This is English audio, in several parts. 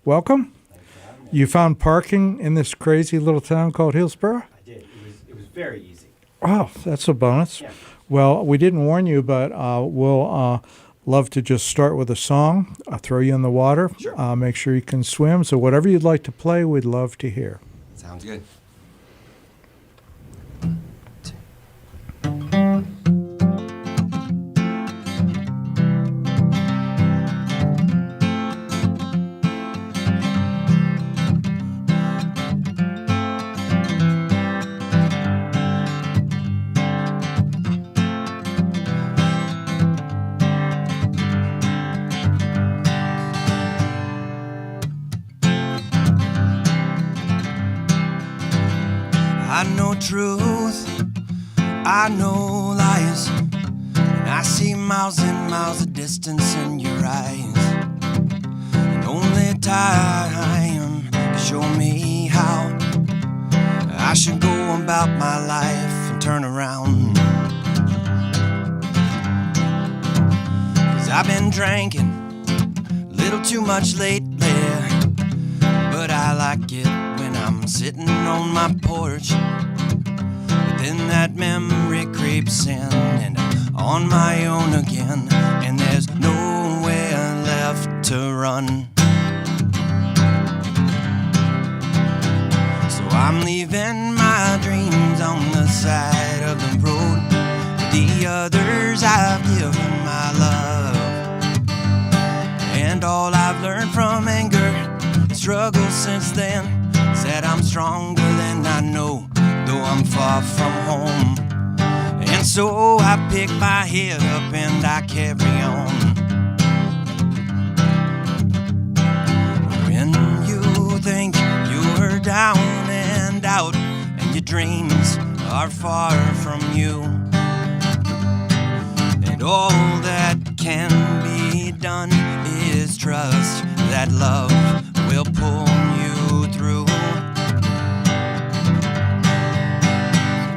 Welcome. You found parking in this crazy little town called Hillsborough? I did. It was very easy. Oh, that's a bonus. Yeah. Well, we didn't warn you, but we'll love to just start with a song. I'll throw you in the water. Sure. Make sure you can swim. So whatever you'd like to play, we'd love to hear. Sounds good. I know truth, I know lies, and I see miles and miles of distance in your eyes. And only time can show me how I should go about my life and turn around. 'Cause I've been drinking a little too much lately, but I like it when I'm sitting on my porch. But then that memory creeps in and I'm on my own again, and there's nowhere left to run. So I'm leaving my dreams on the side of the road. The others I've given my love, and all I've learned from anger, struggle since then, is that I'm stronger than I know, though I'm far from home. And so I pick my head up and I carry on. When you think you're down and out and your dreams are far from you, and all that can be done is trust that love will pull you through.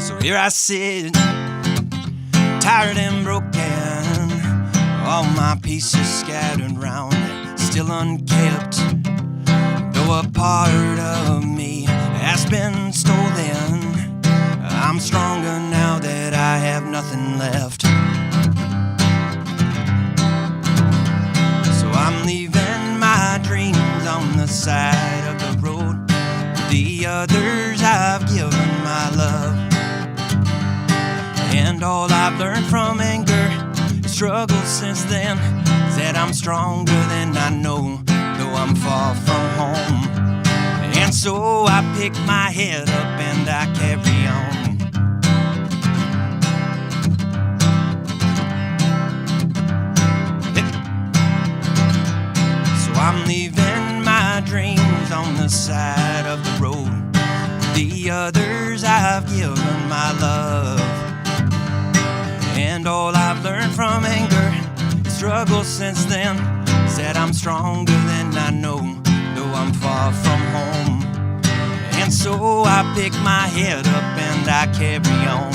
So here I sit, tired and broken, all my pieces scattered round, still unkept, though a part of me has been stolen. I'm stronger now that I have nothing left. So I'm leaving my dreams on the side of the road. The others I've given my love, and all I've learned from anger, struggle since then, is that I'm stronger than I know, though I'm far from home. And so I pick my head up and I carry on. So I'm leaving my dreams on the side of the road. The others I've given my love, and all I've learned from anger, struggle since then, is that I'm stronger than I know, though I'm far from home. And so I pick my head up and I carry on.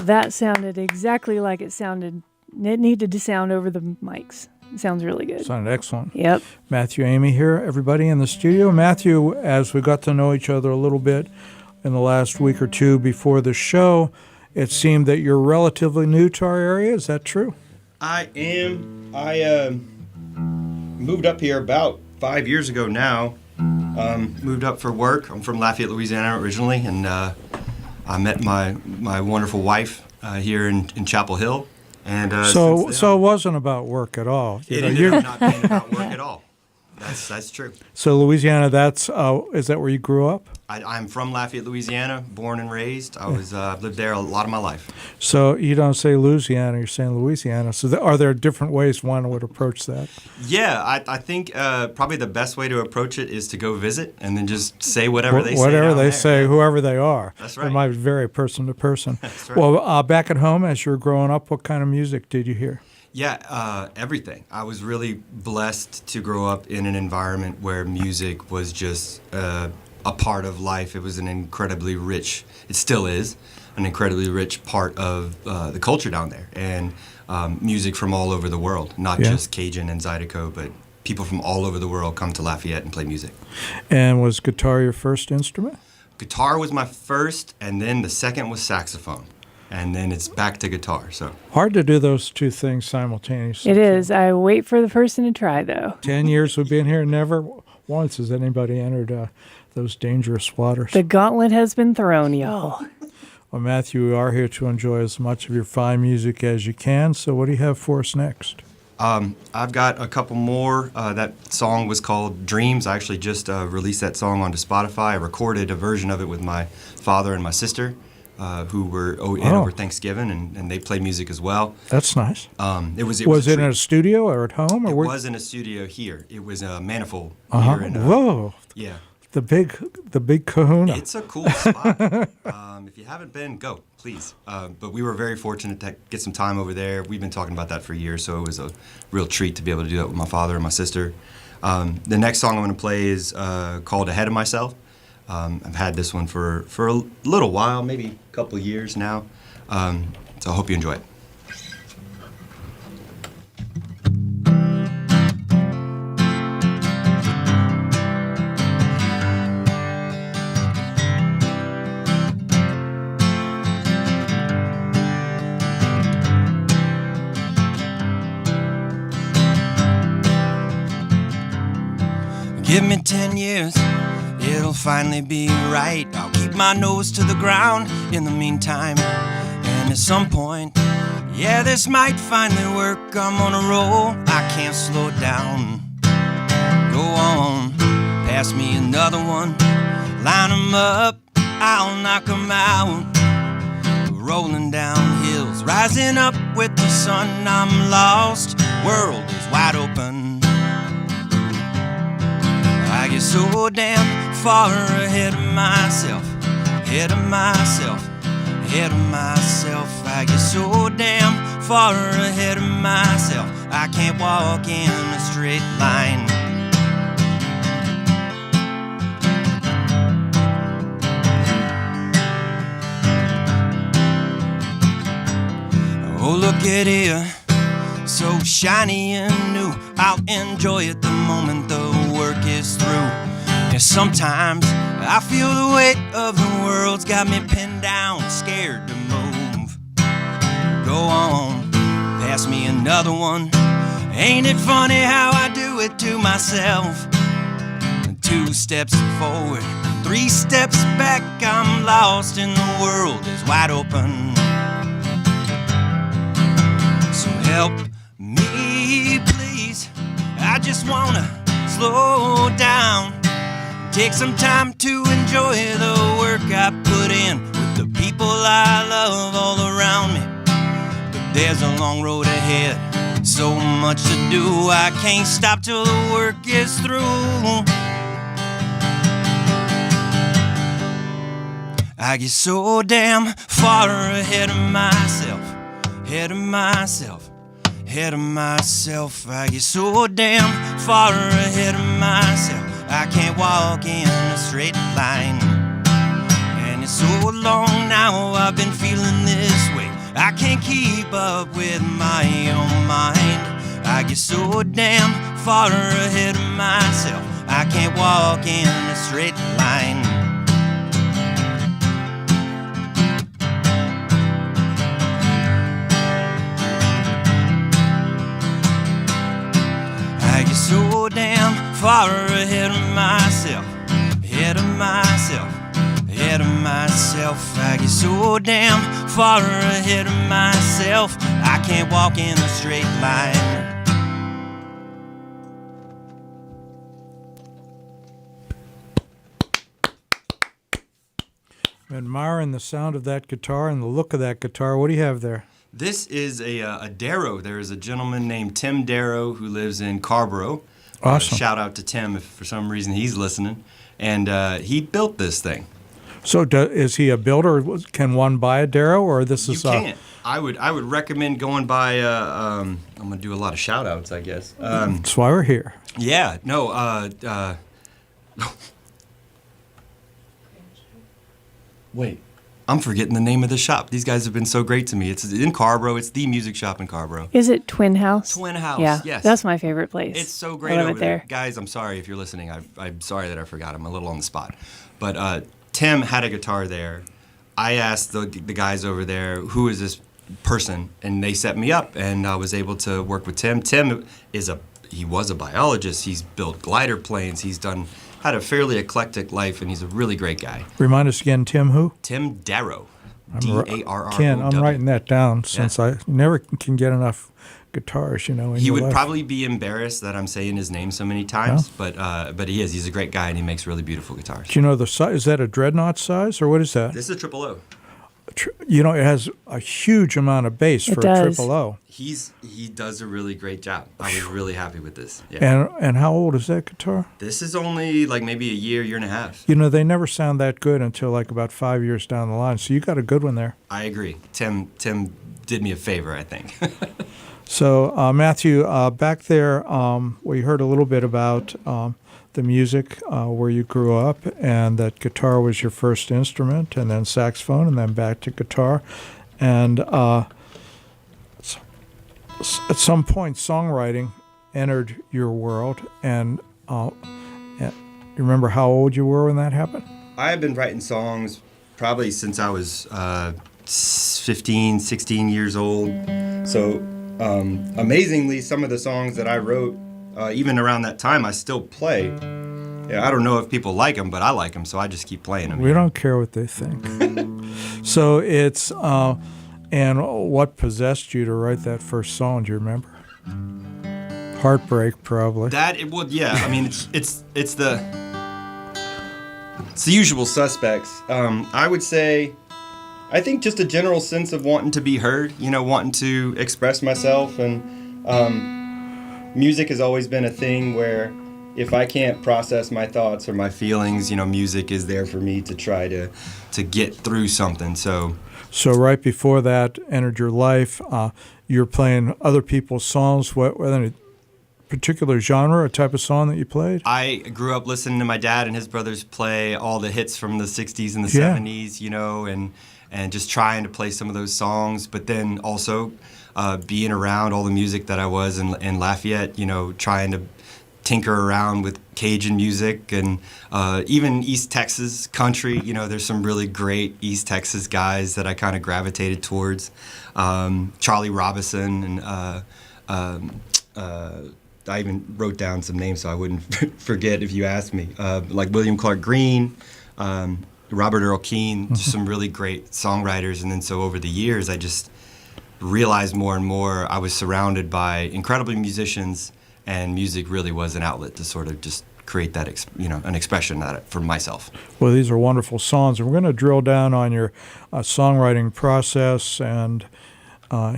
That sounded exactly like it needed to sound over the mics. It sounds really good. Sounded excellent. Yep. Matthew, Amy here, everybody in the studio. Matthew, as we got to know each other a little bit in the last week or two before the show, it seemed that you're relatively new to our area. Is that true? I am. I moved up here about 5 years ago now. Moved up for work. I'm from Lafayette, Louisiana originally, and I met my wonderful wife here in Chapel Hill. And so it wasn't about work at all. It ended up not being about work at all. That's true. So Louisiana, is that where you grew up? I'm from Lafayette, Louisiana, born and raised. I've lived there a lot of my life. So you don't say Louisiana, you're saying Louisiana. So are there different ways one would approach that? Yeah, I think probably the best way to approach it is to go visit and then just say whatever they say. Whatever they there. say, whoever they are. That's right. It might vary person to person. That's right. Well, back at home, as you were growing up, what kind of music did you hear? Yeah, everything. I was really blessed to grow up in an environment where music was just a part of life. It was an incredibly rich, it still is, an incredibly rich part of the culture down there. And music from all over the world, not just Cajun and Zydeco, but people from all over the world come to Lafayette and play music. And was guitar your first instrument? Guitar was my first, and then the second was saxophone. And then it's back to guitar. So Hard to do those two things simultaneously. It is. I wait for the person to try, though. 10 years we've been here, never once has anybody entered those dangerous waters. The gauntlet has been thrown, y'all. Well, Matthew, we are here to enjoy as much of your fine music as you can. So what do you have for us next? I've got a couple more. That song was called Dreams. I actually just released that song onto Spotify. I recorded a version of it with my father and my sister, who were in over Thanksgiving, and they play music as well. That's nice. Was it in a studio or at home? Or it was in a studio here. It was a Manifold Uh-huh. here in Whoa. Yeah. The big kahuna. It's a cool spot. If you haven't been, go, please. But we were very fortunate to get some time over there. We've been talking about that for years, so it was a real treat to be able to do that with my father and my sister. The next song I'm going to play is called Ahead of Myself. I've had this one for a little while, maybe a couple of years now. So I hope you enjoy it. Give me 10 years, it'll finally be right. I'll keep my nose to the ground in the meantime. And at some point, yeah, this might finally work. I'm on a roll, I can't slow down. Go on, pass me another one. Line 'em up, I'll knock 'em out. Rolling down hills, rising up with the sun. I'm lost, world is wide open. I get so damn far ahead of myself, ahead of myself, ahead of myself. I get so damn far ahead of myself, I can't walk in a straight line. Oh, look at here, so shiny and new. I'll enjoy it the moment the work is through. And sometimes I feel the weight of the world's got me pinned down, scared to move. Go on, pass me another one. Ain't it funny how I do it to myself? 2 steps forward, 3 steps back. I'm lost and the world is wide open. So help me, please. I just wanna slow down, take some time to enjoy the work I put in with the people I love all around me. But there's a long road ahead, so much to do. I can't stop till the work is through. I get so damn far ahead of myself, ahead of myself, ahead of myself. I get so damn far ahead of myself, I can't walk in a straight line. And it's so long now I've been feeling this way, I can't keep up with my own mind. I get so damn far ahead of myself, I can't walk in a straight line. I get so damn far ahead of myself, ahead of myself, ahead of myself. I get so damn far ahead of myself, I can't walk in a straight line. Admiring the sound of that guitar and the look of that guitar. What do you have there? This is a Darrow. There is a gentleman named Tim Darrow who lives in Carborough. Awesome. Shout out to Tim if for some reason he's listening. And he built this thing. So is he a builder? Can one buy a Darrow, or this is? You can't. I would recommend going by. I'm gonna do a lot of shout outs, I guess. That's why we're here. Yeah. No. Wait, I'm forgetting the name of the shop. These guys have been so great to me. It's in Carborough. It's the music shop in Carborough. Is it Twin House? Twin House, Yeah, yes. that's my favorite place. It's so great I love over it there. Guys, I'm sorry if you're listening. I'm sorry that I forgot. I'm a little on the spot. But Tim had a guitar there. I asked the guys over there, who is this person? And they set me up, and I was able to work with Tim. Tim he was a biologist. He's built glider planes. He's had a fairly eclectic life, and he's a really great guy. Remind us again, Tim who? Tim Darrow. D-A-R-R-O-W. Ken, I'm writing that down since I never can get enough guitars, in He your would life. probably be embarrassed that I'm saying his name so many times, but he is. He's a great guy, and he makes really beautiful guitars. Do you know the size? Is that a dreadnought size, or what is that? This is a triple O. It has a huge amount of bass It for a does. triple O. He does a really great job. I was really happy with this. Yeah. And how old is that guitar? This is only like maybe a year and a half. They never sound that good until like about 5 years down the line. So you got a good one there. I agree. Tim did me a favor, I think. So Matthew, back there, we heard a little bit about the music where you grew up, and that guitar was your first instrument, and then saxophone, and then back to guitar. And at some point, songwriting entered your world. And you remember how old you were when that happened? I have been writing songs probably since I was 15, 16 years old. So amazingly, some of the songs that I wrote, even around that time, I still play. Yeah, I don't know if people like them, but I like them, so I just keep playing them. We don't care what they think. So it's, and what possessed you to write that first song? Do you remember? Heartbreak, probably. I mean, it's the usual suspects. I would say, I think just a general sense of wanting to be heard, wanting to express myself, and music has always been a thing where if I can't process my thoughts or my feelings, music is there for me to try to get through something. So right before that entered your life, you're playing other people's songs. What any particular genre or type of song that you played? I grew up listening to my dad and his brothers play all the hits from the 60s and the Yeah. 70s, and just trying to play some of those songs, but then also being around all the music that I was in Lafayette, trying to tinker around with Cajun music and even East Texas country. There's some really great East Texas guys that I kind of gravitated towards. Charlie Robinson, and I even wrote down some names so I wouldn't forget if you asked me, like William Clark Green, Robert Earl Keen, just some really great songwriters. And then so over the years, I just realized more and more I was surrounded by incredible musicians, and music really was an outlet to sort of just create that, an expression for myself. Well, these are wonderful songs, and we're going to drill down on your songwriting process and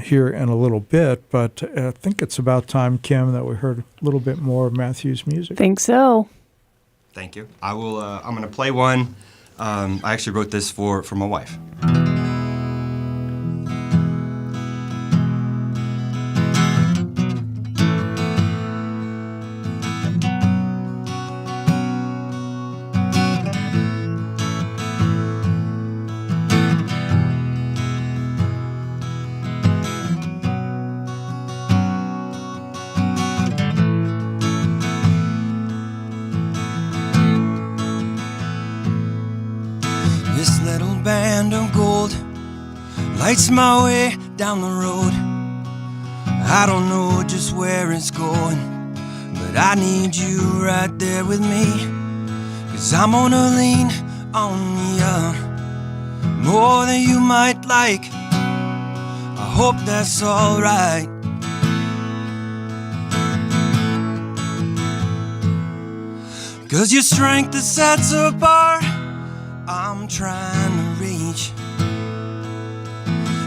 here in a little bit. But I think it's about time, Kim, that we heard a little bit more of Matthew's music. Think so. Thank you. I will. I'm going to play one. I actually wrote this for my wife. This little band of gold lights my way down the road. I don't know just where it's going, but I need you right there with me. 'Cause I'm gonna lean on you more than you might like. I hope that's alright. Cause your strength that sets a bar I'm trying to reach.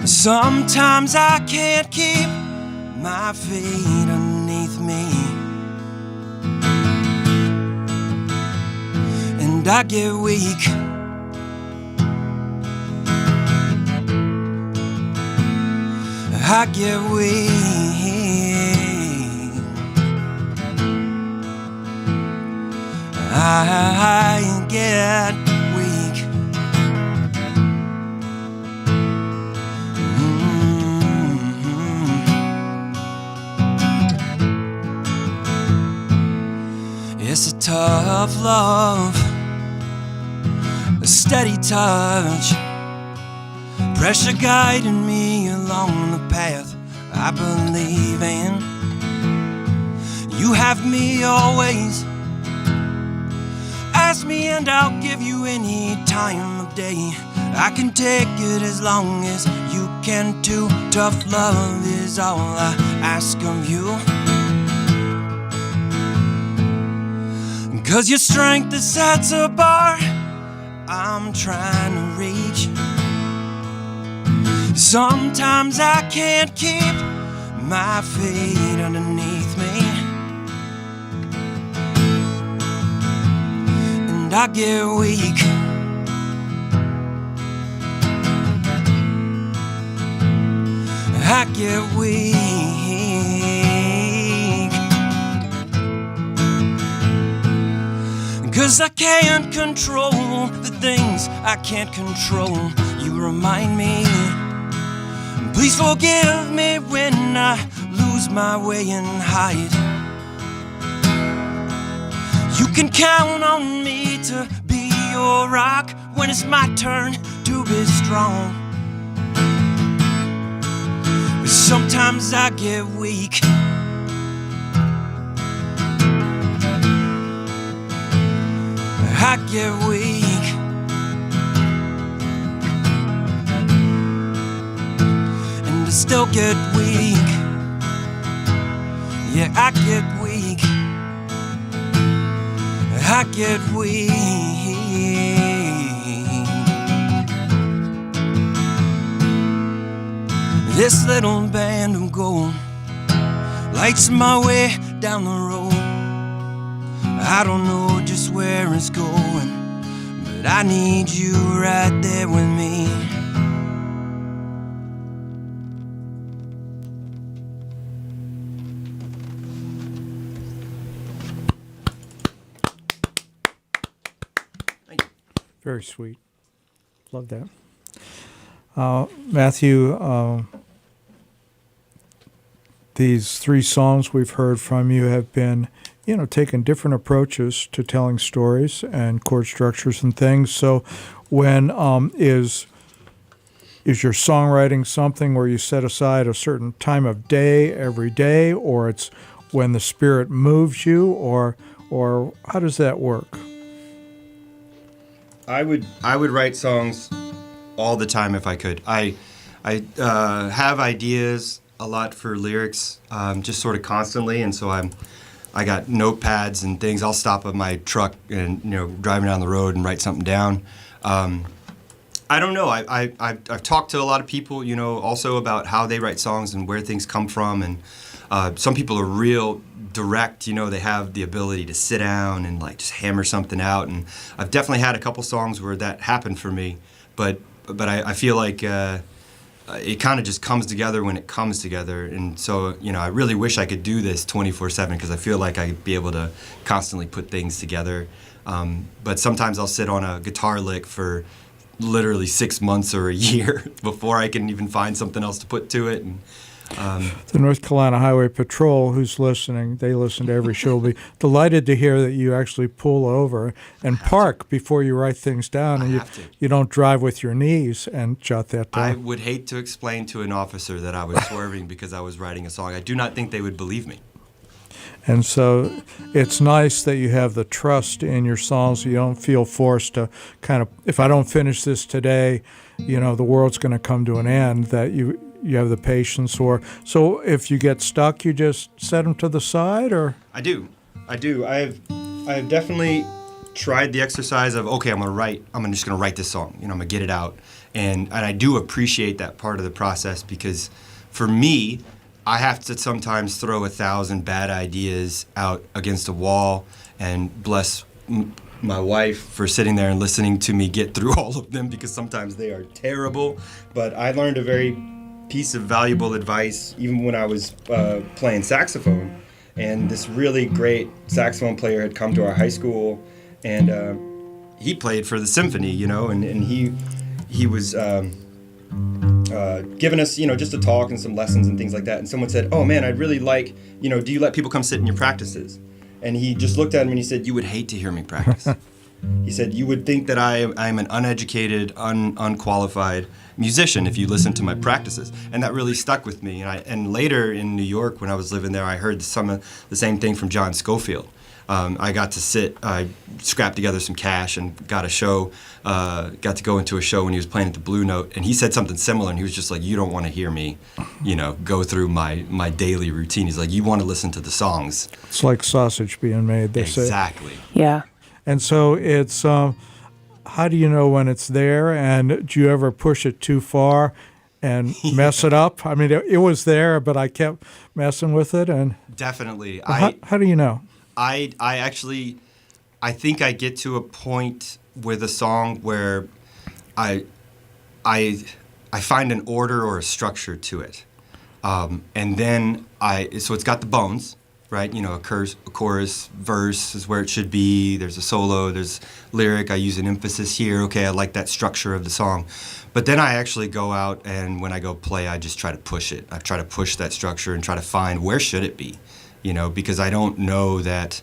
Sometimes I can't keep my feet underneath me, and I get weak. I get weak. I get weak. tough love, a steady touch, pressure guiding me along the path I believe in. You have me always. Ask me and I'll give you any time of day. I can take it as long as you can too. Tough love is all I ask of you. 'Cause your strength is sets a bar I'm trying to reach. Sometimes I can't keep my feet underneath me, and I get weak. I get weak. 'Cause I can't control the things I can't control. You remind me. Please forgive me when I lose my way and hide. You can count on me to be your rock when it's my turn to be strong. But sometimes I get weak. I get weak. And I still get weak. Yeah, I get weak. I get weak. This little band of gold lights my way down the road. I don't know just where it's going, but I need you right there with me. Thank you. Very sweet. Love that. Matthew, these three songs we've heard from you have been, taking different approaches to telling stories and chord structures and things. So when is your songwriting something where you set aside a certain time of day every day, or it's when the spirit moves you, or how does that work? I would write songs all the time if I could. I have ideas a lot for lyrics, just sort of constantly, and so I got notepads and things. I'll stop at my truck and driving down the road and write something down. I don't know. I've talked to a lot of people, also about how they write songs and where things come from, and some people are real direct. They have the ability to sit down and just hammer something out. And I've definitely had a couple songs where that happened for me, but I feel like it kind of just comes together when it comes together. And so, I really wish I could do this 24/7 because I feel like I'd be able to constantly put things together. But sometimes I'll sit on a guitar lick for literally 6 months or a year before I can even find something else to put to it. And the North Carolina Highway Patrol, who's listening, they listen to every show, will be delighted to hear that you actually pull over and park before you write things down, and you don't drive with your knees and jot that down. I would hate to explain to an officer that I was swerving because I was writing a song. I do not think they would believe me. And so it's nice that you have the trust in your songs. You don't feel forced to kind of, if I don't finish this today, the world's going to come to an end, that you have the patience. Or so if you get stuck, you just set them to the side, or? I do. I have definitely tried the exercise of, okay, I'm just going to write this song. I'm going to get it out. And I do appreciate that part of the process, because for me, I have to sometimes throw 1,000 bad ideas out against a wall, and bless my wife for sitting there and listening to me get through all of them, because sometimes they are terrible. But I learned a very piece of valuable advice even when I was playing saxophone. And this really great saxophone player had come to our high school, and he played for the symphony, and he was giving us, just a talk and some lessons and things like that. And someone said, "Oh man, I'd really like, do you let people come sit in your practices?" And he just looked at him and he said, "You would hate to hear me practice." He said, "You would think that I'm an uneducated, unqualified musician if you listen to my practices." And that really stuck with me. And later in New York, when I was living there, I heard some of the same thing from John Scofield. I got to I scrapped together some cash and got to go into a show when he was playing at the Blue Note, and he said something similar, and he was just like, "You don't want to hear me, go through my daily routine." He's like, "You want to listen to the songs." It's like sausage being made, they say. Exactly. Yeah. And so it's, how do you know when it's there, and do you ever push it too far and mess it up? I mean, it was there, but I kept messing with it. And Definitely. how do you know? I actually, I think I get to a point with a song where I find an order or a structure to it. And then so it's got the bones, right? A chorus, verse is where it should be. There's a solo, there's lyric. I use an emphasis here. Okay, I like that structure of the song. But then I actually go out, and when I go play, I just try to push it. I try to push that structure and try to find where should it be, because I don't know that.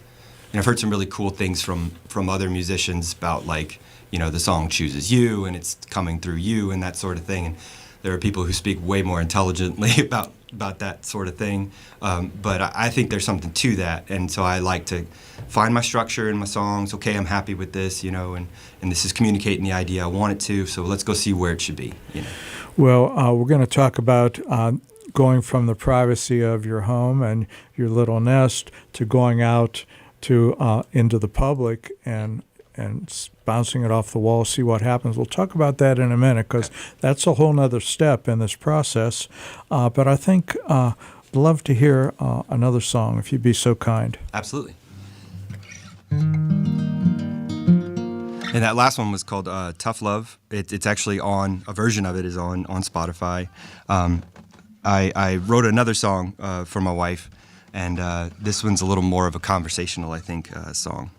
I've heard some really cool things from other musicians about, like, the song chooses you and it's coming through you and that sort of thing. And there are people who speak way more intelligently about that sort of thing. But I think there's something to that. And so I like to find my structure in my songs. Okay, I'm happy with this, and this is communicating the idea I want it to. So let's go see where it should be, Well, we're going to talk about going from the privacy of your home and your little nest to going out to into the public and bouncing it off the wall, see what happens. We'll talk about that in a minute, because that's a whole nother step in this process. But I think I'd love to hear another song, if you'd be so kind. Absolutely. And that last one was called Tough Love. It's actually a version of it is on Spotify. I wrote another song for my wife, and this one's a little more of a conversational, I think, song.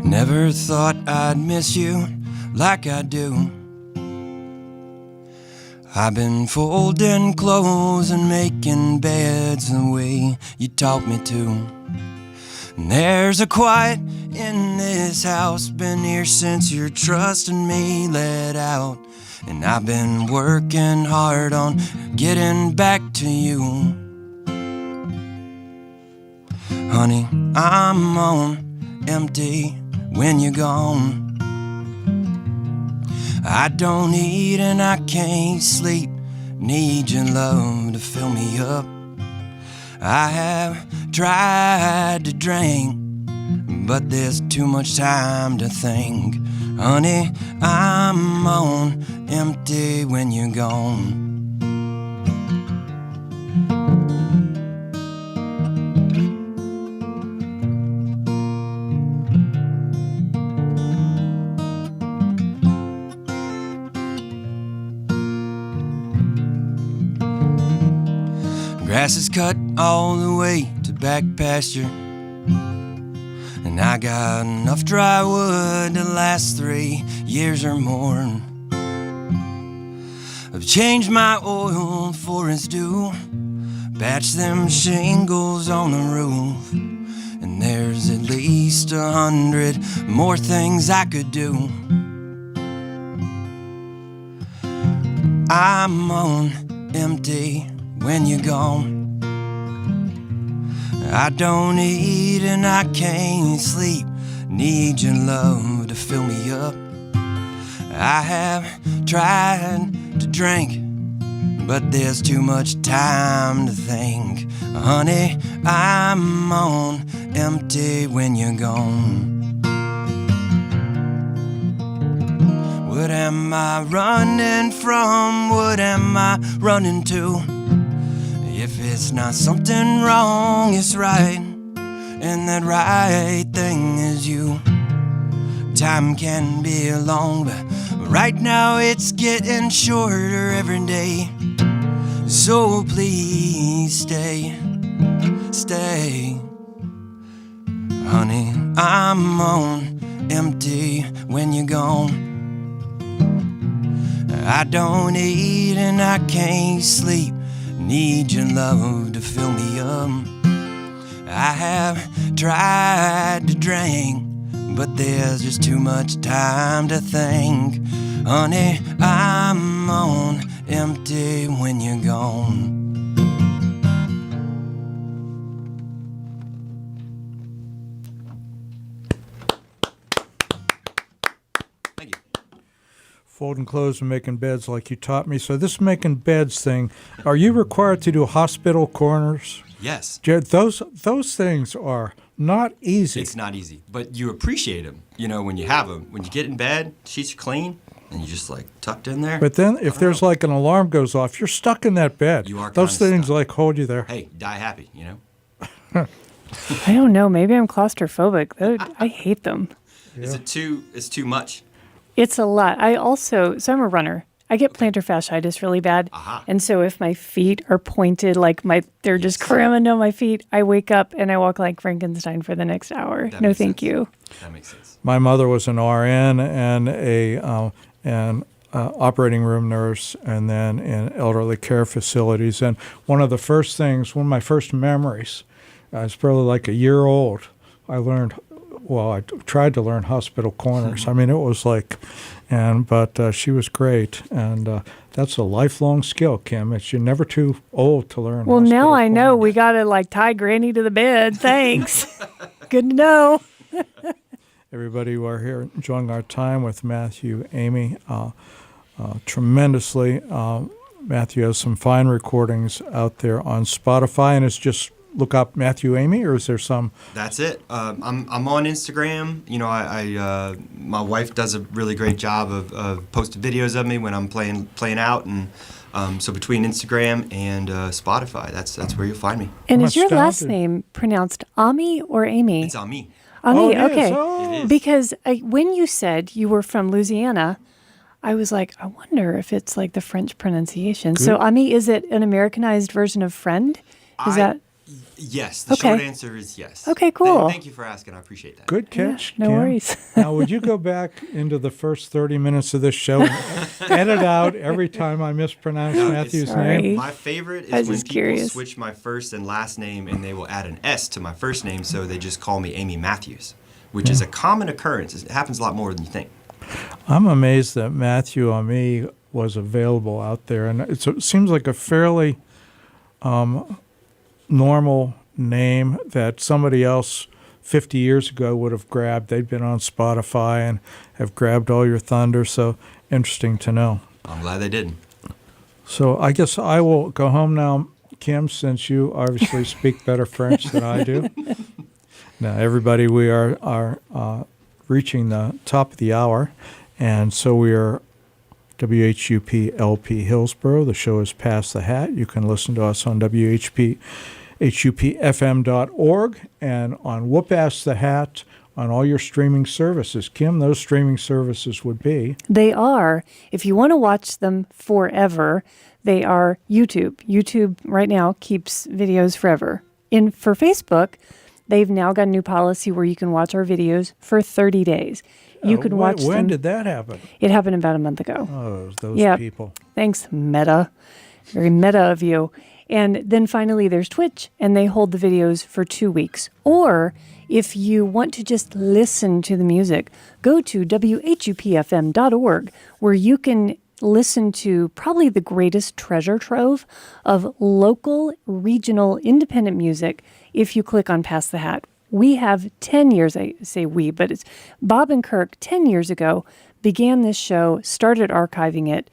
Never thought I'd miss you like I do. I've been folding clothes and making beds the way you taught me to. And there's a quiet in this house, been here since your trust in me let out. And I've been working hard on getting back to you. Honey, I'm on empty when you're gone. I don't eat and I can't sleep, need your love to fill me up. I have tried to drink, but there's too much time to think. Honey, I'm on empty when you're gone. Grass is cut all the way to back pasture, and I got enough dry wood to last 3 years or more. I've changed my oil for its due, patched them shingles on the roof, and there's at least 100 more things I could do. I'm on empty when you're gone. I don't eat and I can't sleep, need your love to fill me up. I have tried to drink, but there's too much time to think. Honey, I'm on empty when you're gone. What am I running from? What am I running to? If it's not something wrong, it's right, and that right thing is you. Time can be long, but right now it's getting shorter every day. So please stay. stay. Honey, I'm on empty when you're gone. I don't eat and I can't sleep. Need your love to fill me up. I have tried to drink, but there's just too much time to think. Honey, I'm on empty when you're gone. Thank you. Folding clothes and making beds like you taught me. So this making beds thing, are you required to do hospital corners? Yes. Jared, those things are not easy. It's not easy, but you appreciate them, you know, when you have them. When you get in bed, sheets are clean, and you just like tucked in there. But then if there's like an alarm goes off, you're stuck in that bed. You are Those kinda things stuck. like hold you there. Hey, die happy, you know? I don't know. Maybe I'm claustrophobic. I hate them. Is it too? It's too much. It's a lot. So I'm a runner. I get plantar fasciitis really bad. Aha. And so if my feet are pointed, like they're just cramming on my feet, I wake up and I walk like Frankenstein for the next hour. That No, makes thank sense. you. That makes sense. My mother was an RN and an operating room nurse, and then in elderly care facilities. And one of my first memories, I was probably like a year old. I tried to learn hospital corners. I mean, it was like, but she was great, and that's a lifelong skill, Kim. You're never too old to learn. Well, now hospital I know corners. we got to like tie Granny to the bed. Thanks. Good to know. Everybody, we're here enjoying our time with Matthew, Amy, tremendously. Matthew has some fine recordings out there on Spotify, and it's just look up Matthew Amy, or is there some? That's it. I'm on Instagram. You know, I my wife does a really great job of posting videos of me when I'm playing out, and so between Instagram and Spotify, that's where you'll find me. And I'm is your last astounded. name pronounced Ami or Amy? It's on me. Ami, Oh, it is. okay. Oh. It is. Because when you said you were from Louisiana, I was like, I wonder if it's like the French pronunciation. So Ami, is it an Americanized version of friend? Yes, the Okay. short answer is yes. Okay, cool. Thank you for asking. I appreciate that. Good catch, no Kim. worries. Now, would you go back into the first 30 minutes of this show and edit out every time I mispronounce No, Matthew's Sorry. name? My favorite I was is when just people curious. switch my first and last name and they will add an S to my first name, so they just call me Amy Matthews, which is a common occurrence. It happens a lot more than you think. I'm amazed that Matthew Ami was available out there, and it seems like a fairly normal name that somebody else 50 years ago would have grabbed. They'd been on Spotify and have grabbed all your thunder, so interesting to know. I'm glad they didn't. So I guess I will go home now, Kim, since you obviously speak better French than I do. Now, everybody, we are reaching the top of the hour, and so we are WHUP LP Hillsborough. The show is Pass the Hat. You can listen to us on HUPFM.org and on WHUP Ask the Hat on all your streaming services. Kim, those streaming services would be? They are, if you want to watch them forever, they are YouTube. YouTube right now keeps videos forever. For Facebook, they've now got a new policy where you can watch our videos for 30 days. You can watch them. When did that happen? It happened about a month ago. Oh, those Yeah. people. Thanks, Meta. Very meta of you. And then finally there's Twitch, and they hold the videos for 2 weeks. Or if you want to just listen to the music, go to WHUPFM.org, where you can listen to probably the greatest treasure trove of local, regional, independent music if you click on Pass the Hat. We have 10 years, I say we, but it's Bob and Kirk 10 years ago began this show, started archiving it.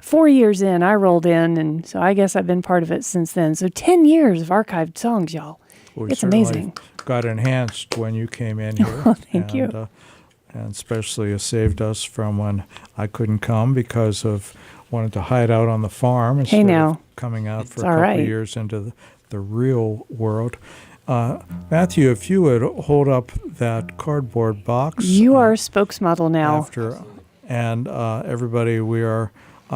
4 years in, I rolled in, and so I guess I've been part of it since then. So 10 years of archived songs, y'all. We It's certainly amazing. got enhanced when you came in here. Oh, thank you. And especially it saved us from when I couldn't come because of wanting to hide out on the farm instead of now. coming out for It's a all couple right. of years into the real world. Matthew, if you would hold up that cardboard box. You are a spokesmodel now. After, and everybody, we are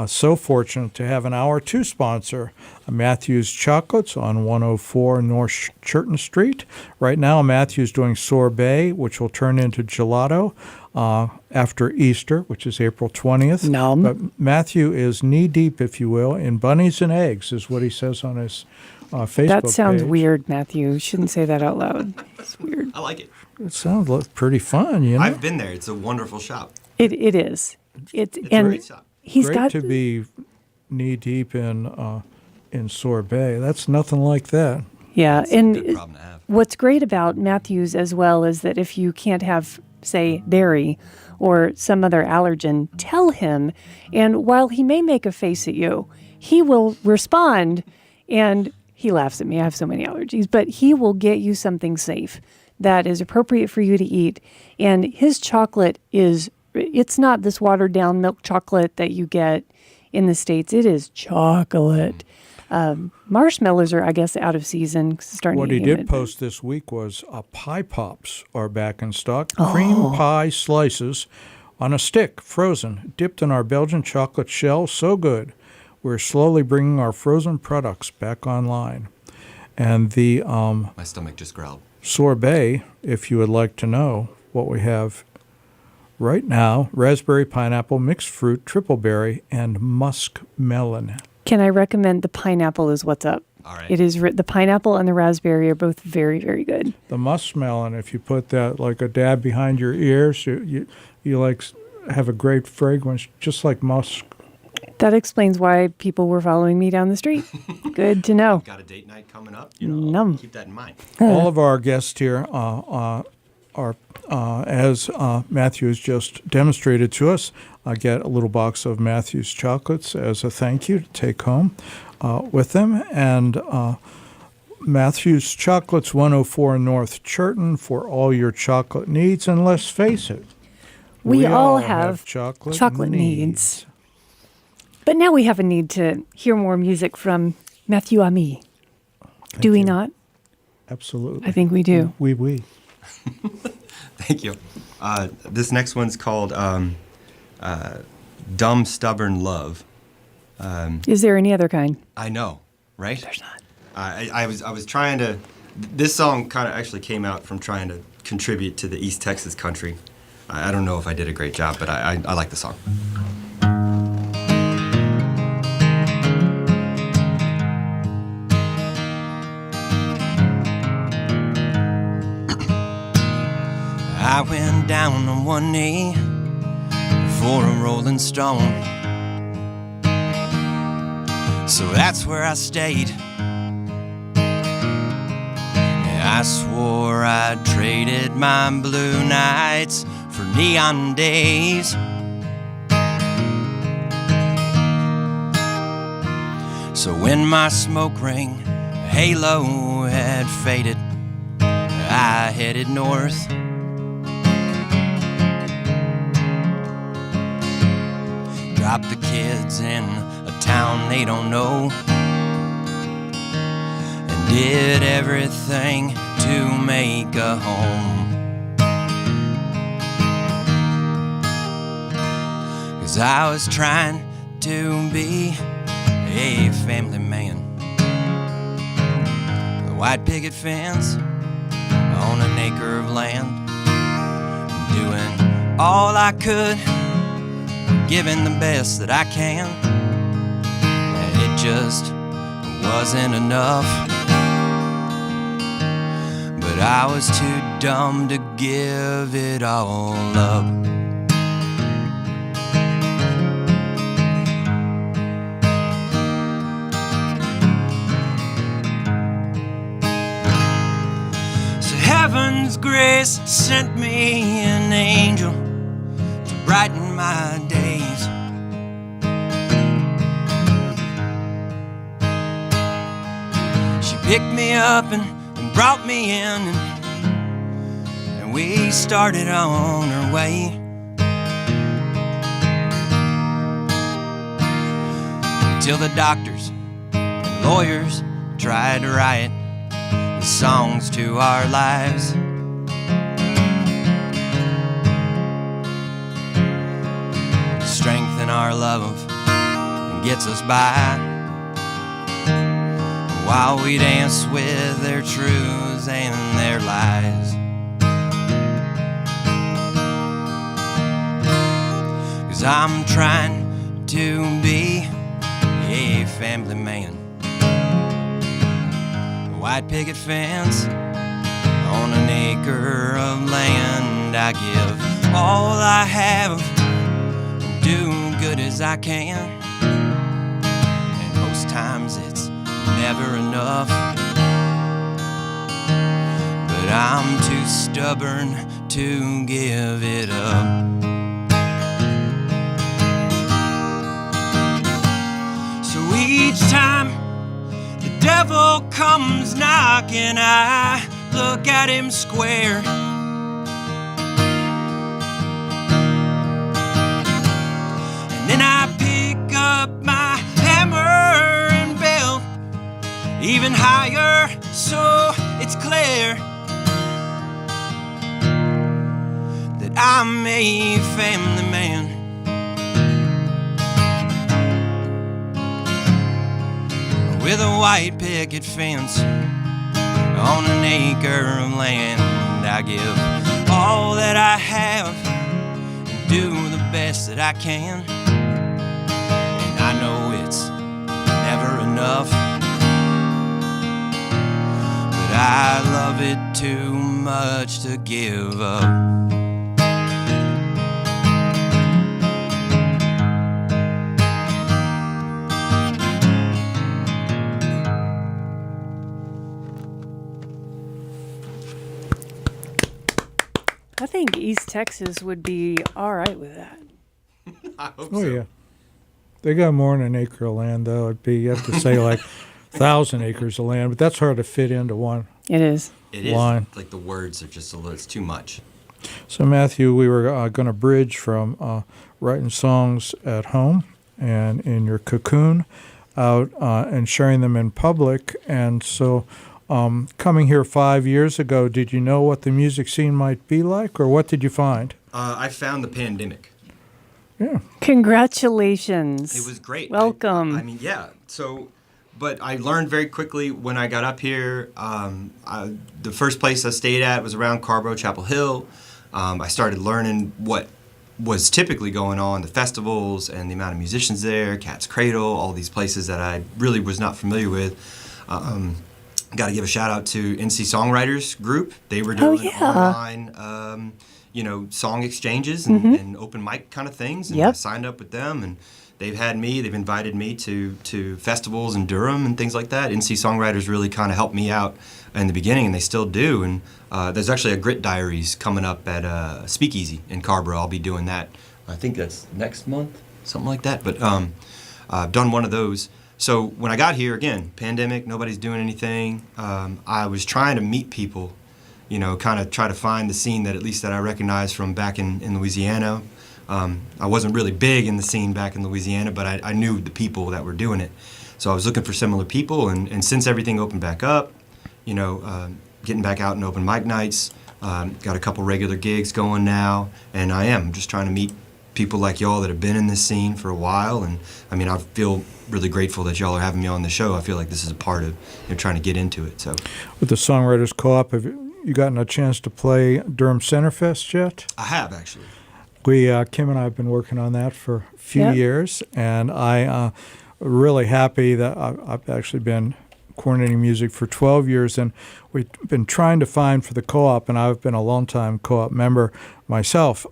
So fortunate to have an hour two sponsor, Matthew's Chocolates on 104 North Churton Street. Right now, Matthew's doing sorbet, which will turn into gelato after Easter, which is April 20th. Nom. But Matthew is knee-deep, if you will, in bunnies and eggs, is what he says on his Facebook That sounds page. weird, Matthew. You shouldn't say that out loud. It's weird. I like it. It sounds pretty fun, you know? I've been there. It's a wonderful shop. It is. It's a and great shop. he's Great got to be knee-deep in sorbet. That's nothing like that. yeah, It's a and good problem to have. what's great about Matthews as well is that if you can't have, say, dairy or some other allergen, tell him, and while he may make a face at you, he will respond, and he laughs at me. I have so many allergies, but he will get you something safe that is appropriate for you to eat. And his chocolate it's not this watered down milk chocolate that you get in the States. It is chocolate. Marshmallows are, I guess, out of season. 'Cause it's starting What to he get did humid. post this week was pie pops are back in stock. Cream pie slices on a stick, frozen, dipped in our Belgian chocolate shell. So good. We're slowly bringing our frozen products back online. And the My stomach just growled. sorbet, if you would like to know what we have right now, raspberry, pineapple, mixed fruit, triple berry, and musk melon. Can I recommend the pineapple is what's up? All right. It is the pineapple and the raspberry are both very, very good. The musk melon, if you put that like a dab behind your ears, you like have a great fragrance, just like musk. That explains why people were following me down the street. Good to know. Got a date night coming up? Num. Keep that in mind. All of our guests here are, as Matthew has just demonstrated to us, get a little box of Matthew's chocolates as a thank you to take home with them. And Matthew's Chocolates, 104 North Churton, for all your chocolate needs. And let's face it, We all have chocolate needs. But now we have a need to hear more music from Matthew Ami. Do we you. not? Absolutely. I think we do. We. Thank you. This next one's called Dumb Stubborn Love. Is there any other kind? I know, right? There's not. I was trying to. This song kind of actually came out from trying to contribute to the East Texas country. I don't know if I did a great job, but I like the song. I went down on one knee for a rolling stone. So that's where I stayed. I swore I'd traded my blue nights for neon days. So when my smoke ring halo had faded, I headed north. Dropped the kids in a town they don't know, and did everything to make a home. 'Cause I was trying to be a family man. The white picket fence on an acre of land, doing all I could, giving the best that I can, and it just wasn't enough. But I was too dumb to give it all up. So heaven's grace sent me an angel to brighten my days. She picked me up and brought me in, and we started on our way. Till the doctors and lawyers tried to write the songs to our lives. Strengthen our love gets us by, while we dance with their truths and their lies. 'Cause I'm trying to be a family man. A white picket fence on an acre of land. I give all I have and do good as I can. And most times it's never enough, but I'm too stubborn to give it up. So each time the devil comes knocking, I look at him square. And then I pick up my hammer and belt even higher, so it's clear that I'm a family man. With a white picket fence on an acre of land. I give all that I have and do the best that I can. And I know it's never enough, but I love it too much to give up. I think East Texas would be all right with that. I hope Oh so. yeah, they got more than an acre of land though. It'd be, you have to say like 1,000 acres of land, but that's hard to fit into one. It is. It is. Line. Like the words are just a little, it's too much. So Matthew, we were going to bridge from writing songs at home and in your cocoon out and sharing them in public. And so coming here 5 years ago, did you know what the music scene might be like, or what did you find? I found the pandemic. Yeah. Congratulations. It was great. Welcome. I mean, yeah. So, but I learned very quickly when I got up here. The first place I stayed at was around Carborough, Chapel Hill. I started learning what was typically going on, the festivals and the amount of musicians there, Cat's Cradle, all these places that I really was not familiar with. Got to give a shout out to NC Songwriters group. They were doing online, song exchanges and open mic kind of things. And I signed up with them, and they've invited me to festivals in Durham and things like that. NC Songwriters really kind of helped me out in the beginning, and they still do. And there's actually a Grit Diaries coming up at Speakeasy in Carborough. I'll be doing that. I think that's next month, something like that. But I've done one of those. So when I got here, again, pandemic, nobody's doing anything. I was trying to meet people, kind of try to find the scene that at least that I recognize from back in Louisiana. I wasn't really big in the scene back in Louisiana, but I knew the people that were doing it. So I was looking for similar people, and since everything opened back up, getting back out in open mic nights, got a couple regular gigs going now, and I am just trying to meet people like y'all that have been in this scene for a while. And I mean, I feel really grateful that y'all are having me on the show. I feel like this is a part of trying to get into it. So, With the Songwriters Co-op, have you gotten a chance to play Durham Centerfest yet? I have, actually. Kim and I have been working on that for a few years, and I'm really happy that I've actually been coordinating music for 12 years, and we've been trying to find for the co-op, and I've been a long-time co-op member myself,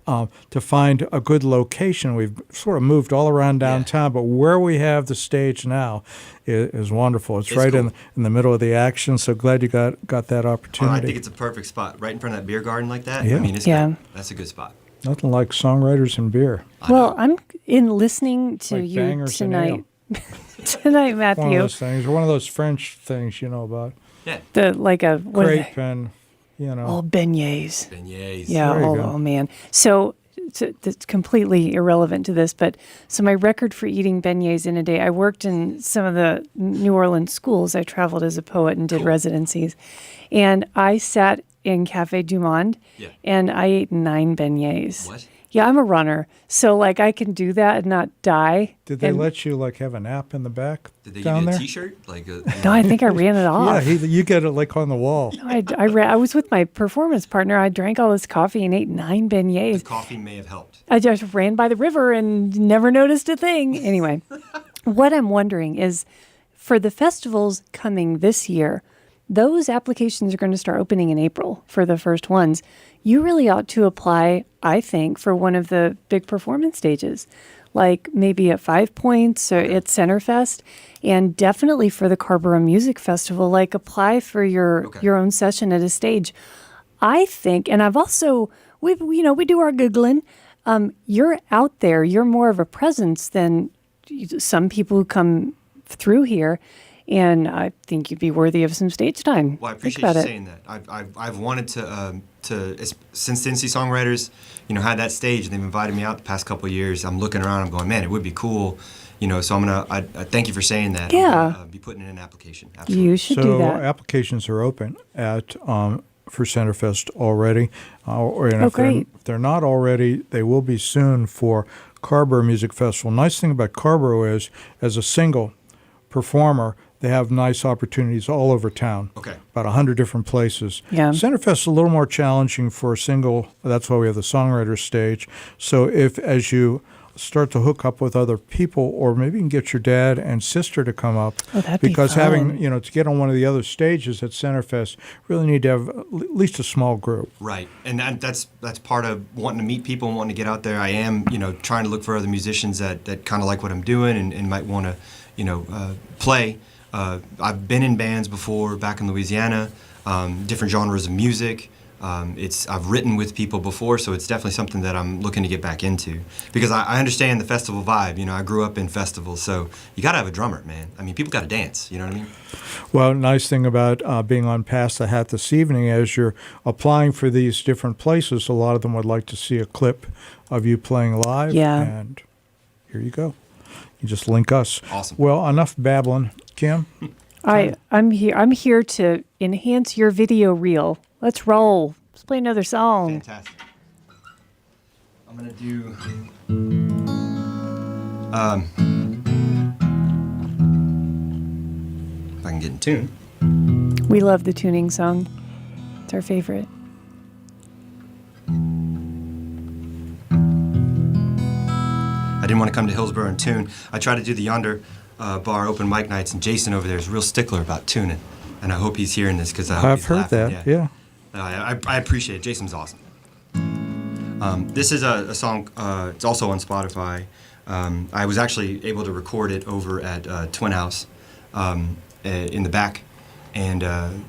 to find a good location. We've sort of moved all around downtown, but where we have the stage now is wonderful. It's right cool. in the middle of the action, so glad you got that opportunity. I think it's a perfect spot, right in front of that beer garden like that. Yeah. I mean, it's Yeah. good. That's a good spot. Nothing like songwriters and beer. Well, I'm in listening to Like you bangers and tonight. Tonight, One of Matthew. those things, or one of those French things you know about. Yeah. What are they? Crepe and, Oh, beignets. Beignets. Yeah. There you Oh, go. oh, man. So that's completely irrelevant to this, but so my record for eating beignets in a day. I worked in some of the New Orleans schools. I traveled as a poet and did residencies, and I sat in Cafe Du Monde, and I ate 9 beignets. What? Yeah, I'm a runner, so like I can do that and not die. Did they And- let you like have a nap in the back Did they give down you a there? T-shirt? Like No, I think I ran it off. Yeah, you get it like on the wall. I was with my performance partner. I drank all this coffee and ate 9 the beignets. coffee may have helped. I just ran by the river and never noticed a thing. Anyway, what I'm wondering is for the festivals coming this year, those applications are going to start opening in April for the first ones. You really ought to apply, I think, for one of the big performance stages, like maybe at 5 Points or at Centerfest, and definitely for the Carrboro Music Festival, like apply for your own session at a stage. I think, and I've also, we do our Googling. You're out there. You're more of a presence than some people who come through here. And I think you'd be worthy of some stage time. Well, I Think appreciate you about it. saying that. I've wanted to since the NC Songwriters, had that stage, and they've invited me out the past couple of years. I'm looking around. I'm going, man, it would be cool. So I thank you for saying that. Yeah. I'm gonna, be putting in an application. Absolutely. You should do So that. applications are open at for Centerfest already, and if great. if they're not already, they will be soon for Carrboro Music Festival. Nice thing about Carrboro is, as a single performer, they have nice opportunities all over town. Okay. About 100 different places. Yeah. Centerfest is a little more challenging for a single. That's why we have the songwriter stage. So as you start to hook up with other people, or maybe you can get your dad and sister to come up. Oh, that'd be because fun. having, to get on one of the other stages at Centerfest, really need to have at least a small group. Right, and that's part of wanting to meet people and wanting to get out there. I am, trying to look for other musicians that kind of like what I'm doing and might want to, play. I've been in bands before back in Louisiana, different genres of music. I've written with people before, so it's definitely something that I'm looking to get back into because I understand the festival vibe. I grew up in festivals, so you got to have a drummer, man. I mean, people got to dance. You know what I mean? Well, nice thing about being on Pass the Hat this evening, as you're applying for these different places, a lot of them would like to see a clip of you playing live. Yeah. And here you go. You just link us. Awesome. Well, enough babbling. Kim? I'm here to enhance your video reel. Let's roll. Let's play another song. Fantastic. I'm gonna do. If I can get in tune. We love the tuning song. It's our favorite. I didn't want to come to Hillsborough and tune. I tried to do the Yonder bar open mic nights, and Jason over there is a real stickler about tuning. And I hope he's hearing this because I've heard that, yeah. I appreciate it. Jason's awesome. This is a song, it's also on Spotify. I was actually able to record it over at Twin House in the back, and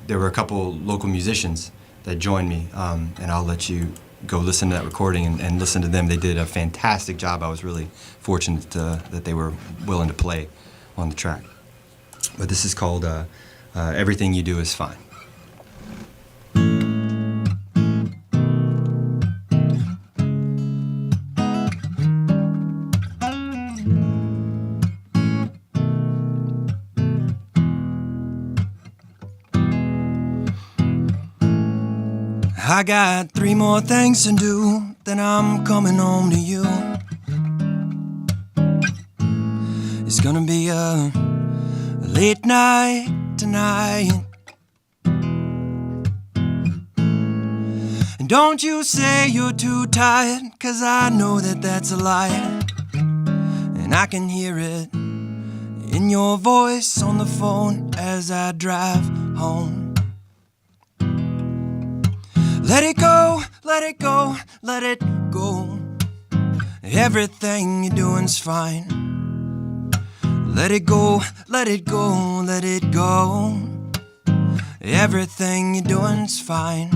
there were a couple local musicians that joined me, and I'll let you go listen to that recording and listen to them. They did a fantastic job. I was really fortunate that they were willing to play on the track. But this is called Everything You Do Is Fine. I got 3 more things to do, then I'm coming home to you. It's gonna be a late night tonight. And don't you say you're too tired, 'cause I know that that's a lie. And I can hear it in your voice on the phone as I drive home. Let it go, let it go, let it go. Everything you're doing's fine. Let it go, let it go, let it go. Everything you're doing's fine.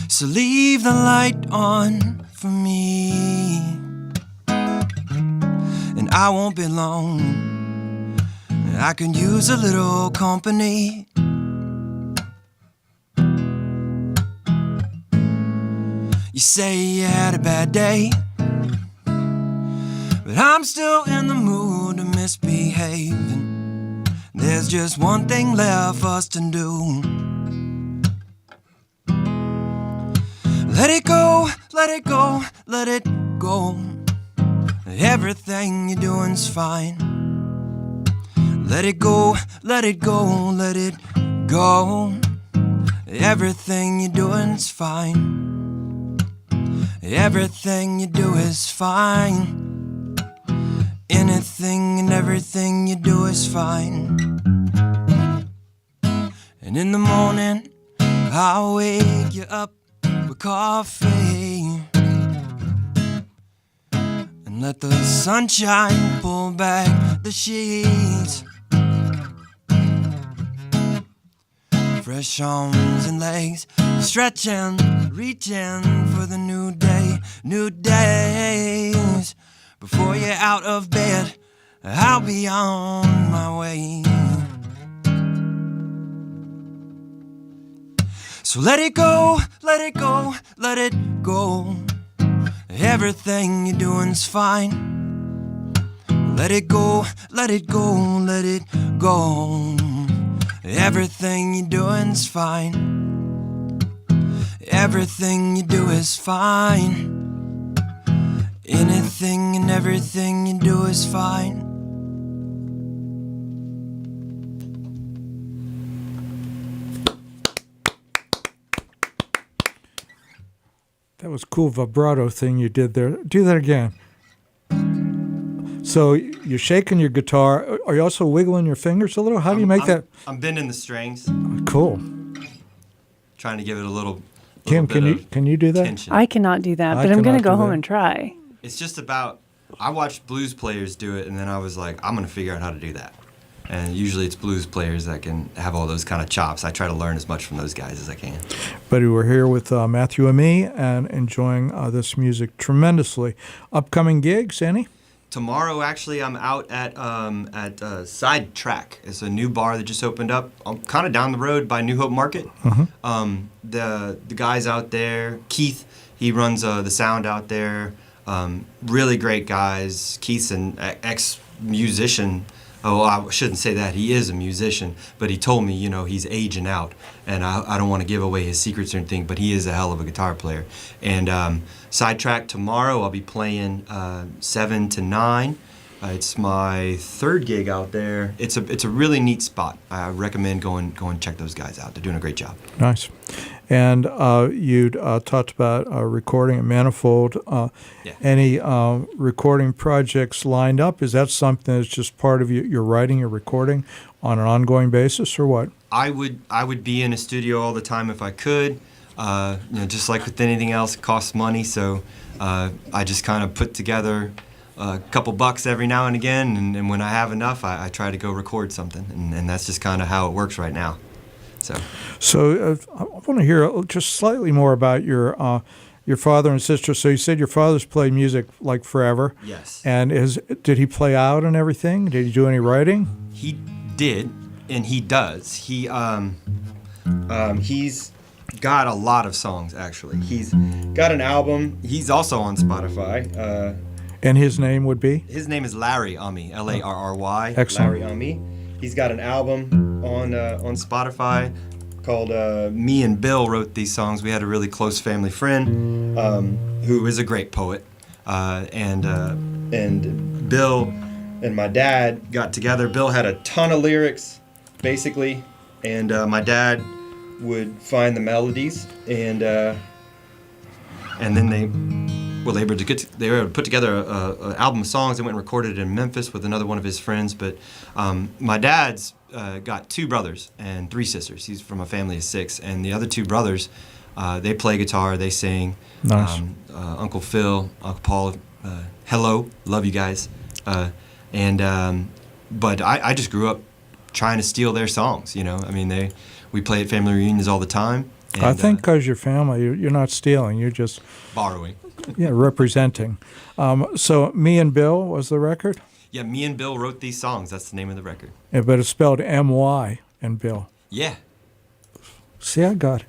So leave the light on for me, and I won't be long. I could use a little company. You say you had a bad day, but I'm still in the mood to misbehave. And there's just one thing left for us to do. Let it go, let it go, let it go. Everything you're doing's fine. Let it go, let it go, let it go. Everything you're doing's fine. Everything you do is fine. Anything and everything you do is fine. And in the morning, I'll wake you up with coffee and let the sunshine pull back the sheets. Fresh arms and legs, stretching, reaching for the new day, new days. Before you're out of bed, I'll be on my way. So let it go, let it go, let it go. Everything you're doing's fine. Let it go, let it go, let it go. Everything you're doing's fine. Everything you do is fine. Anything and everything you do is fine. That was cool vibrato thing you did there. Do that again. So you're shaking your guitar. Are you also wiggling your fingers a little? How do you make that? I'm bending the strings, Cool. trying to give it a little Kim, bit of can you do that? tension. I cannot do that, I but I'm going cannot to go do home that. and try. It's just about, I watched blues players do it, and then I was like, I'm going to figure out how to do that. And usually it's blues players that can have all those kind of chops. I try to learn as much from those guys as I can. But we're here with Matthew and me and enjoying this music tremendously. Upcoming gigs, any? Tomorrow, actually, I'm out at Sidetrack. It's a new bar that just opened up. I'm kind of down the road by New Hope Market. The guys out there, Keith, he runs the sound out there. Really great guys. Keith's an ex-musician. Oh, I shouldn't say that. He is a musician, but he told me, you know, he's aging out, and I don't want to give away his secrets or anything, but he is a hell of a guitar player. And Sidetrack tomorrow, I'll be playing 7 to 9. It's my third gig out there. It's a really neat spot. I recommend going check those guys out. They're doing a great job. Nice. And you talked about recording at Manifold. Yeah. Any recording projects lined up? Is that something that's just part of your writing or recording on an ongoing basis, or what? I would be in a studio all the time if I could. Just like with anything else, it costs money. So I just kind of put together a couple bucks every now and again, and when I have enough, I try to go record something, and that's just kind of how it works right now. So I want to hear just slightly more about your father and sister. So you said your father's played music like forever. Yes. And did he play out and everything? Did he do any writing? He did, and he does. He's got a lot of songs, actually. He's got an album. He's also on Spotify. And his name would be? His name is Larry Ummy, Larry. Excellent. Larry Ummy. He's got an album on Spotify called Me and Bill Wrote These Songs. We had a really close family friend who is a great poet. And Bill and my dad got together. Bill had a ton of lyrics, basically, and my dad would find the melodies, and then they were able to put together an album of songs. They went and recorded it in Memphis with another one of his friends. But my dad's got 2 brothers and 3 sisters. He's from a family of 6, and the other 2 brothers, they play guitar, they sing. Nice. Uncle Phil, Uncle Paul, hello, love you guys. But I just grew up trying to steal their songs. You know, I mean, we play at family reunions all the time. And, I think because you're family, you're not stealing. You're just borrowing. Yeah, representing. So Me and Bill was the record? Yeah, Me and Bill Wrote These Songs. That's the name of the record. Yeah, but it's spelled M-Y and Bill. Yeah. See, I got it.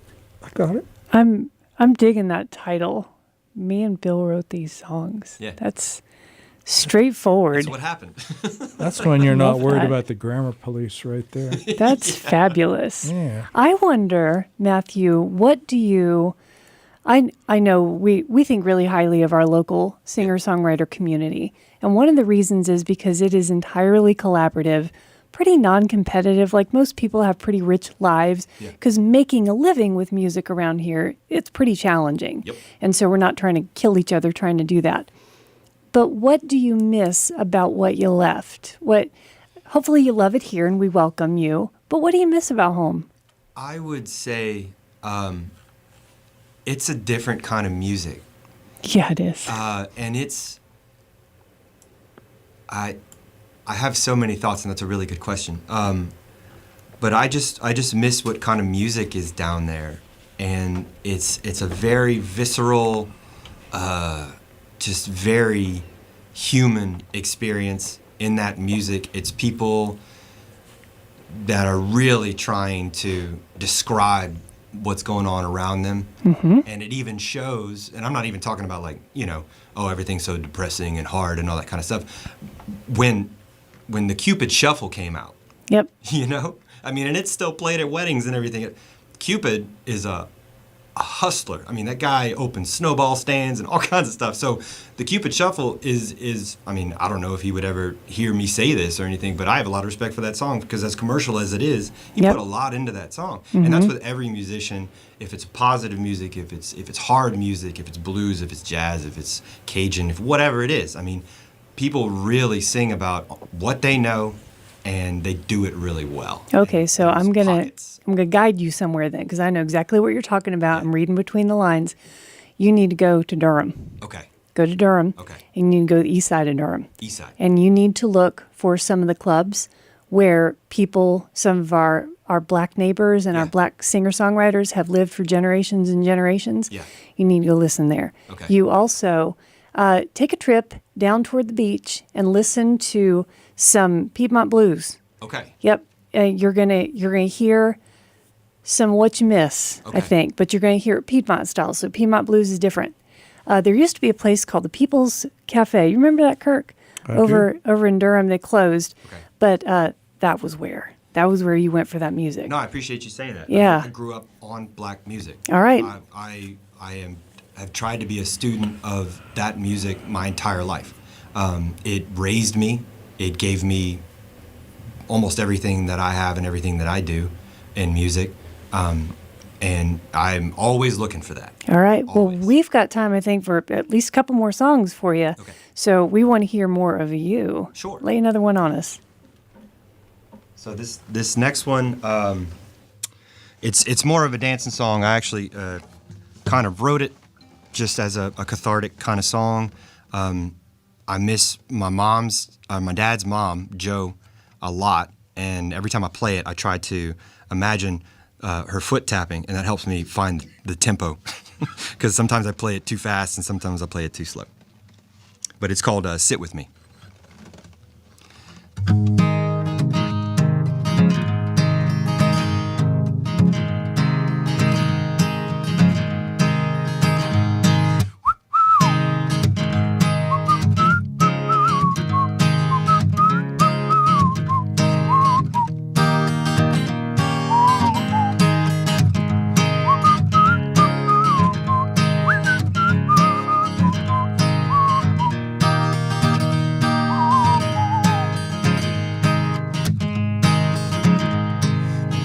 I'm digging that title. Me and Bill wrote these songs. Yeah. That's Straightforward. That's what happened. That's when you're not Love worried that. about the grammar police right there. That's fabulous. Yeah. I wonder, Matthew, what do you... I know we think really highly of our local singer-songwriter community. And one of the reasons is because it is entirely collaborative, pretty non-competitive. Like most people have pretty rich lives Yeah. because making a living with music around here, it's pretty challenging. Yep. And so we're not trying to kill each other trying to do that. But what do you miss about what you left? Hopefully you love it here and we welcome you. But what do you miss about home? I would say it's a different kind of music. Yeah, it is. And it's... I have so many thoughts, and that's a really good question. But I just miss what kind of music is down there. And it's a very visceral... just very human experience in that music. It's people that are really trying to describe what's going on around them. Mm-hmm. And it even shows, and I'm not even talking about like, oh, everything's so depressing and hard and all that kind of stuff. When the Cupid Shuffle came out, Yep. I mean, and it's still played at weddings and everything. Cupid is a hustler. I mean, that guy opens snowball stands and all kinds of stuff. So the Cupid Shuffle is I mean, I don't know if he would ever hear me say this or anything, but I have a lot of respect for that song because as commercial as it is, he Yep. put a lot into that song. And that's with every musician. If it's positive music, if it's hard music, if it's blues, if it's jazz, if it's Cajun, if whatever it is. I mean, people really sing about what they know and they do it really well. Okay, And so there's I'm gonna pockets. guide you somewhere then, because I know exactly what you're talking about. I'm reading between the lines. You need to go to Durham. Okay. Go to Durham. Okay. And you need to go to the east side of Durham. East side. And you need to look for some of the clubs where people, some of our black neighbors and our Yeah. black singer-songwriters have lived for generations and generations. Yeah. You need to go listen there. Okay. You also take a trip down toward the beach and listen to some Piedmont blues. Okay. Yep, you're gonna hear some what you miss, I Okay. think, but you're gonna hear it Piedmont style. So Piedmont blues is different. There used to be a place called the People's Cafe. You remember that, Kirk? I Over in Durham, they closed, Okay. but that was where you went for that music. No, I appreciate you saying that. Yeah. I grew up on black music. All right. I've tried to be a student of that music my entire life. It raised me. It gave me almost everything that I have and everything that I do in music. And I'm always looking for that. All right. Always. Well, we've got time, I think, for at least a couple more songs for you. Okay. So we want to hear more of you. Sure. Lay another one on us. So this next one, it's more of a dancing song. I actually kind of wrote it just as a cathartic kind of song. I miss my dad's mom, Jo, a lot, and every time I play it, I try to imagine her foot tapping, and that helps me find the tempo, because sometimes I play it too fast and sometimes I play it too slow. But it's called "Sit With Me."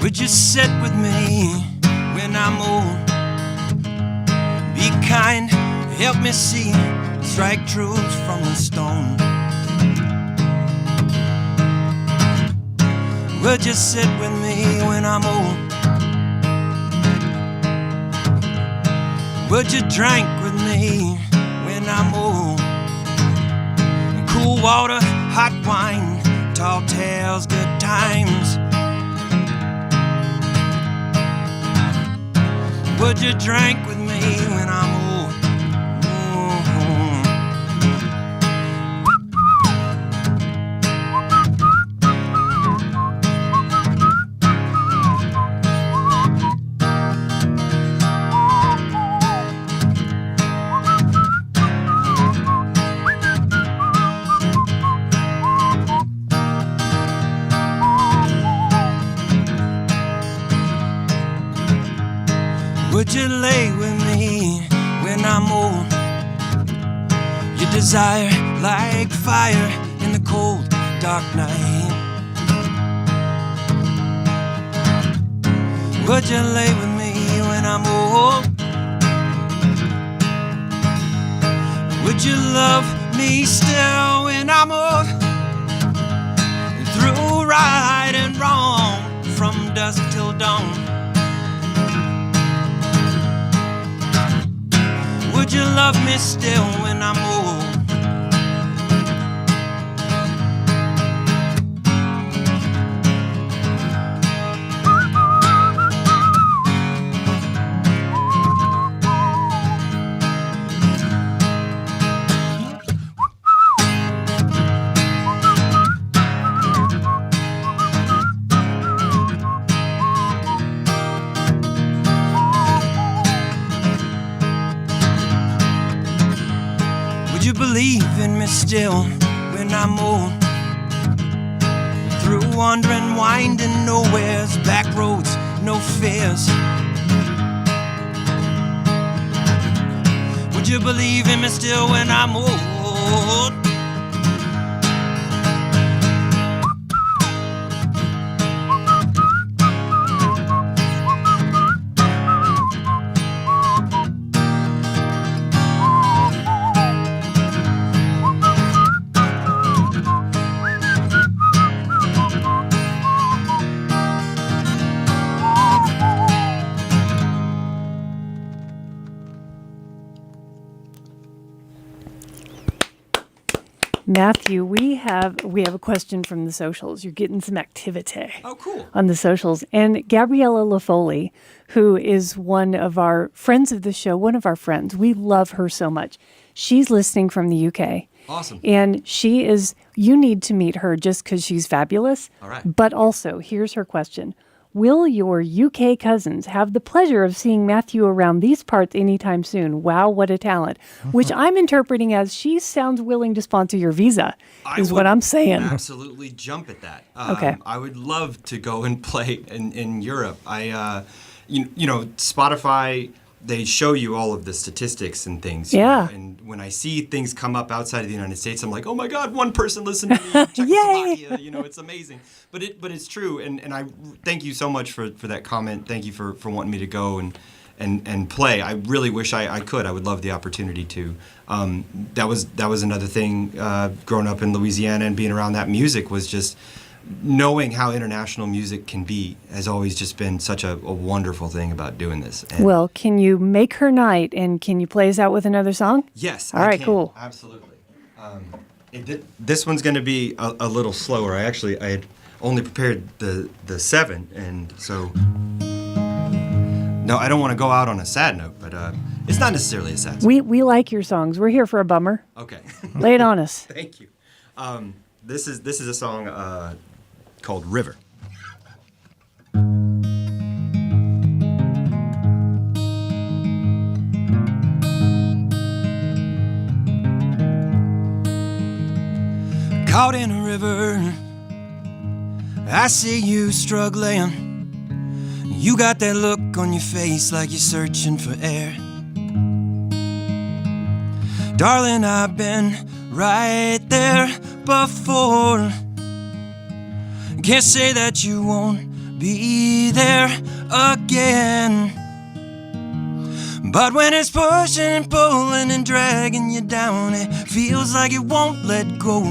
Would you sit with me when I'm old? Be kind, help me see, strike truths from the stone. Would you sit with me when I'm old? Would you drink with me when I'm old? Cool water, hot wine, tall tales, good times. Would you drink with me when I'm old? desire like fire in the cold, dark night. Would you lay with me when I'm old? Would you love me still when I'm old? And through right and wrong, from dusk till dawn. Would you love me still when I'm old? Would you believe in me still when I'm old? Through wandering, winding nowheres, back roads, no fears. Would you believe in me still when I'm old? Matthew, we have a question from the socials. You're getting some activity. Oh, cool. On the socials. And Gabriella LaFoley, who is one of our friends of the show, one of our friends, we love her so much. She's listening from the UK. Awesome. And you need to meet her just because she's fabulous. All right. But also, here's her question. Will your UK cousins have the pleasure of seeing Matthew around these parts anytime soon? Wow, what a talent. Which I'm interpreting as she sounds willing to sponsor your visa, is what I'm saying. Absolutely jump at that. Okay. I would love to go and play in Europe. You know, Spotify, they show you all of the statistics and things. Yeah. You know, and when I see things come up outside of the United States, I'm like, oh my God, one person listened to me in Czechoslovakia. You know, it's amazing. But it's true. And I thank you so much for that comment. Thank you for wanting me to go and play. I really wish I could. I would love the opportunity to. That was another thing growing up in Louisiana and being around that music was just knowing how international music can be has always just been such a wonderful thing about doing this. And Well, can you make her night and can you play us out with another song? yes, All I right, can. cool. Absolutely. This one's going to be a little slower. I had only prepared the 7, and so no, I don't want to go out on a sad note, but it's not necessarily a sad song. We like your songs. We're here for a bummer. Okay. Lay it on us. Thank you. This is a song called River. Caught in a river, I see you struggling. You got that look on your face like you're searching for air. Darling, I've been right there before. Can't say that you won't be there again. But when it's pushing and pulling and dragging you down, it feels like it won't let go.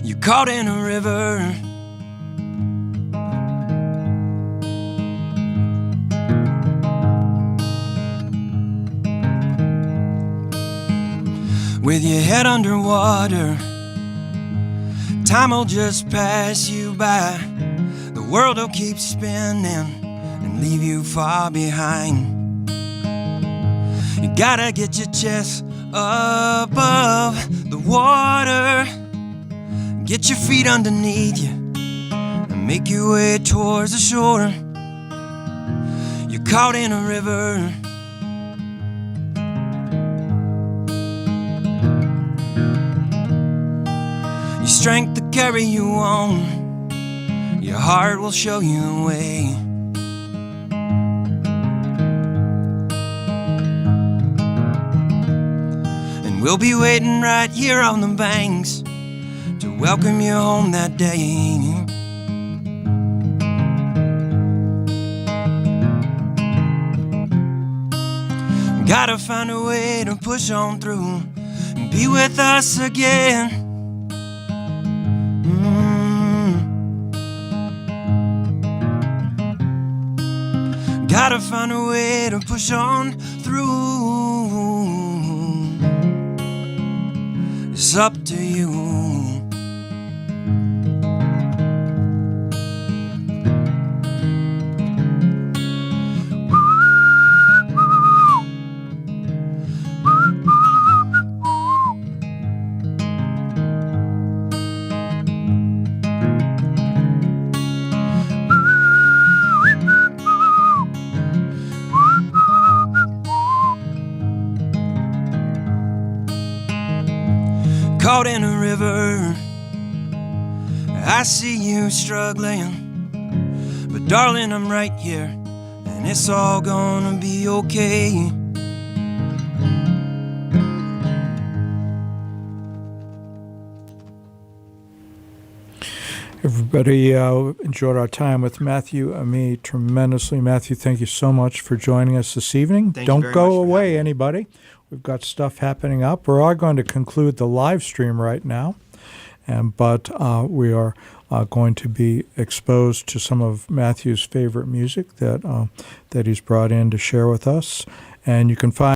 You're caught in a river. With your head underwater, time will just pass you by. The world will keep spinning and leave you far behind. You gotta get your chest above the water, get your feet underneath you and make your way towards the shore. You're caught in a river. Your strength to carry you on, your heart will show you the way. we'll be waiting right here on the banks to welcome you home that day. Gotta find a way to push on through and be with us again. Gotta find a way to push on through. It's up to you. Caught in a river, I see you struggling, but darling, I'm right here, and it's all gonna be okay. Everybody enjoyed our time with Matthew and me tremendously. Matthew, thank you so much for joining us this evening. Thank you Don't very go much for away, having me. anybody. We've got stuff happening up. We are going to conclude the live stream right now, but we are going to be exposed to some of Matthew's favorite music that he's brought in to share with us. And you can find